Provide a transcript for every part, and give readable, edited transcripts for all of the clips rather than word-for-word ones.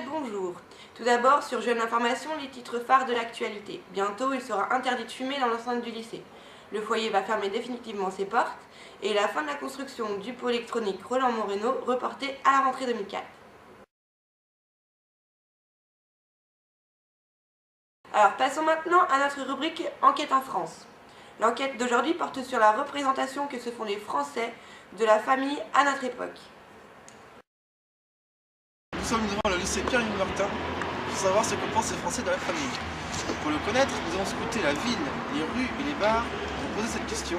bonjour. Tout d'abord, sur Jeune Information, les titres phares de l'actualité. Bientôt, il sera interdit de fumer dans l'enceinte du lycée. Le foyer va fermer définitivement ses portes et la fin de la construction du pôle électronique Roland Moreno reportée à la rentrée 2004. Alors, passons maintenant à notre rubrique Enquête en France. L'enquête d'aujourd'hui porte sur la représentation que se font les Français de la famille à notre époque. Nous sommes devant le lycée Pierre-Louis Martin pour savoir ce que pensent les Français de la famille. Pour le connaître, nous avons scruté la ville, les rues et les bars pour poser cette question.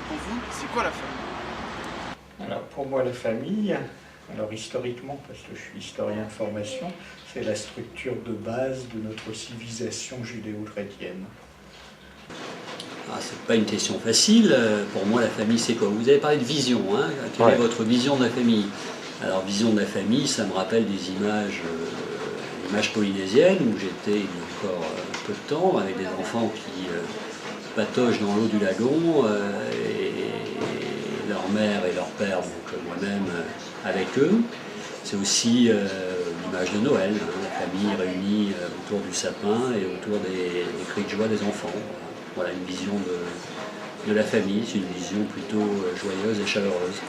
Pour vous, c'est quoi la famille? Alors pour moi la famille, alors historiquement, parce que je suis historien de formation, c'est la structure de base de notre civilisation judéo-chrétienne. C'est pas une question facile. Pour moi, la famille, c'est quoi? Vous avez parlé de vision, hein? Quelle est votre vision de la famille? Alors, vision de la famille, ça me rappelle des images polynésiennes où j'étais il y a encore un peu de temps avec des enfants qui patochent dans l'eau du lagon et leur mère et leur père, donc moi-même avec eux. C'est aussi l'image de Noël, hein, la famille réunie autour du sapin et autour des cris de joie des enfants. Voilà une vision de la famille, c'est une vision plutôt joyeuse et chaleureuse.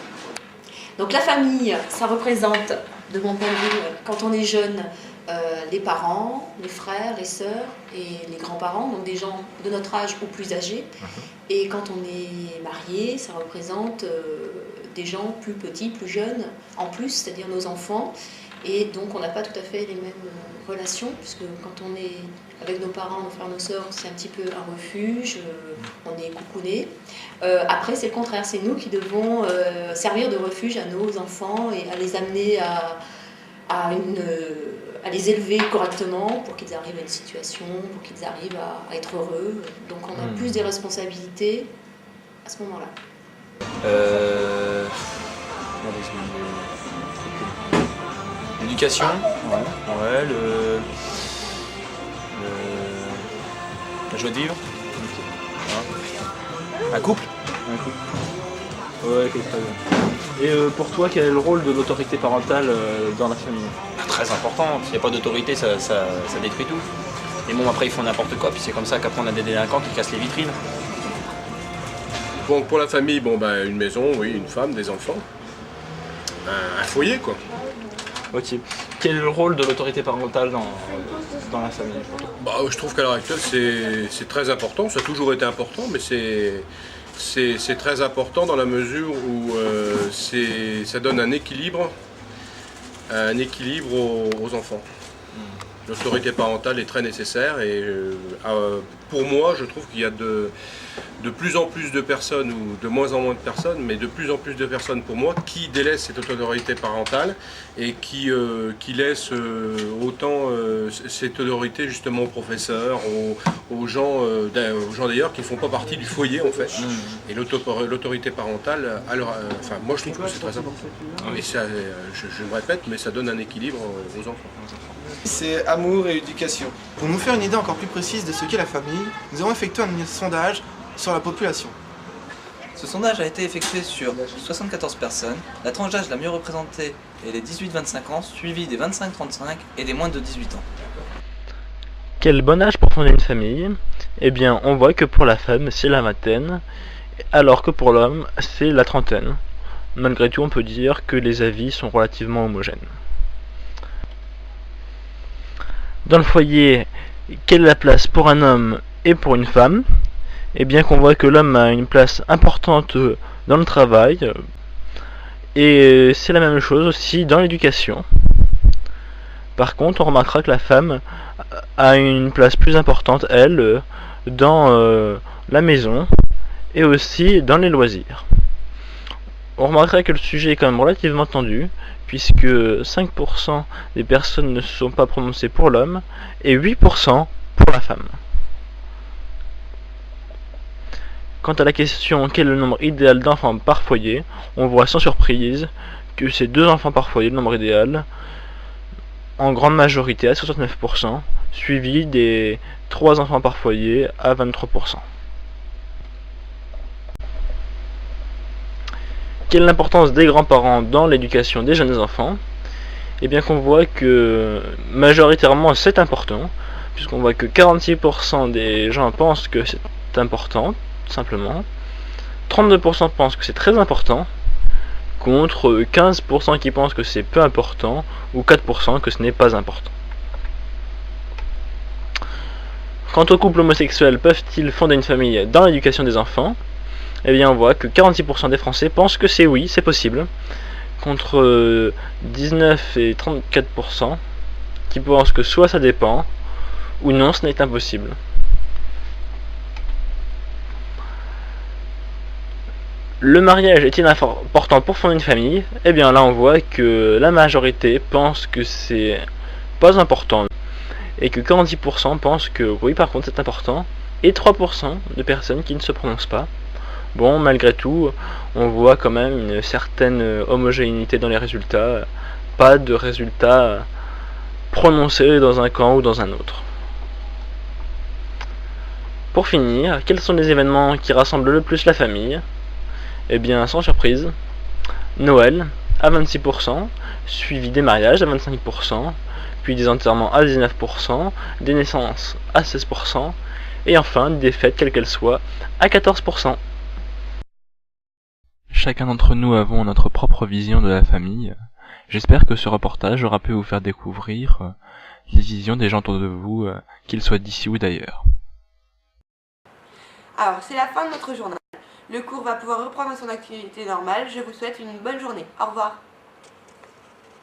Donc la famille, ça représente, de mon point de vue, quand on est jeune, les parents, les frères, les sœurs et les grands-parents, donc des gens de notre âge ou plus âgés. Et quand on est marié, ça représente des gens plus petits, plus jeunes, en plus, c'est-à-dire nos enfants. Et donc on n'a pas tout à fait les mêmes relations, puisque quand on est avec nos parents, nos frères, nos sœurs, c'est un petit peu un refuge, on est coucouné. Après c'est le contraire, c'est nous qui devons servir de refuge à nos enfants et à les amener à les élever correctement pour qu'ils arrivent à une situation, pour qu'ils arrivent à être heureux. Donc on a plus des responsabilités à ce moment-là. L'éducation, la joie de vivre, un couple. Ouais, ok, très bien. Et pour toi, quel est le rôle de l'autorité parentale dans la famille? Très important, s'il n'y a pas d'autorité, ça détruit tout. Et bon, après ils font n'importe quoi, puis c'est comme ça qu'après on a des délinquants qui cassent les vitrines. Bon, pour la famille, une maison, oui, une femme, des enfants, un foyer quoi. Ok. Quel est le rôle de l'autorité parentale dans la famille pour toi? Je trouve qu'à l'heure actuelle c'est très important, ça a toujours été important, mais c'est très important dans la mesure où ça donne un équilibre aux enfants. L'autorité parentale est très nécessaire et pour moi je trouve qu'il y a de plus en plus de personnes, ou de moins en moins de personnes, mais de plus en plus de personnes pour moi qui délaissent cette autorité parentale et qui laissent autant cette autorité justement aux professeurs, aux gens d'ailleurs qui ne font pas partie du foyer en fait. Et l'autorité parentale, moi je trouve que c'est très important. Et ça, je me répète, mais ça donne un équilibre aux enfants. C'est amour et éducation. Pour nous faire une idée encore plus précise de ce qu'est la famille, nous avons effectué un sondage sur la population. Ce sondage a été effectué sur 74 personnes. La tranche d'âge la mieux représentée est les 18-25 ans, suivie des 25-35 et des moins de 18 ans. Quel bon âge pour fonder une famille? Eh bien, on voit que pour la femme, c'est la vingtaine, alors que pour l'homme, c'est la trentaine. Malgré tout, on peut dire que les avis sont relativement homogènes. Dans le foyer, quelle est la place pour un homme et pour une femme? Et bien qu'on voit que l'homme a une place importante dans le travail, et c'est la même chose aussi dans l'éducation. Par contre, on remarquera que la femme a une place plus importante, elle, dans la maison et aussi dans les loisirs. On remarquera que le sujet est quand même relativement tendu, puisque 5% des personnes ne se sont pas prononcées pour l'homme et 8% pour la femme. Quant à la question quel est le nombre idéal d'enfants par foyer, on voit sans surprise que c'est 2 enfants par foyer le nombre idéal, en grande majorité à 69%, suivi des 3 enfants par foyer à 23%. Quelle est l'importance des grands-parents dans l'éducation des jeunes enfants? et bien qu'on voit que majoritairement c'est important, puisqu'on voit que 46% des gens pensent que c'est important, simplement. 32% pensent que c'est très important, contre 15% qui pensent que c'est peu important, ou 4% que ce n'est pas important. Quant aux couples homosexuels, peuvent-ils fonder une famille dans l'éducation des enfants? Eh bien on voit que 46% des Français pensent que c'est oui, c'est possible, contre 19 et 34% qui pensent que soit ça dépend, ou non, ce n'est impossible. Le mariage est-il important pour fonder une famille? Eh bien là on voit que la majorité pense que c'est pas important, et que 40% pensent que oui par contre c'est important, et 3% de personnes qui ne se prononcent pas. Bon, malgré tout, on voit quand même une certaine homogénéité dans les résultats, pas de résultats prononcés dans un camp ou dans un autre. Pour finir, quels sont les événements qui rassemblent le plus la famille? Eh bien, sans surprise, Noël à 26%, suivi des mariages à 25%, puis des enterrements à 19%, des naissances à 16%, et enfin des fêtes, quelles qu'elles soient, à 14%. Chacun d'entre nous avons notre propre vision de la famille. J'espère que ce reportage aura pu vous faire découvrir les visions des gens autour de vous, qu'ils soient d'ici ou d'ailleurs. Alors, c'est la fin de notre journal. Le cours va pouvoir reprendre son activité normale. Je vous souhaite une bonne journée. Au revoir.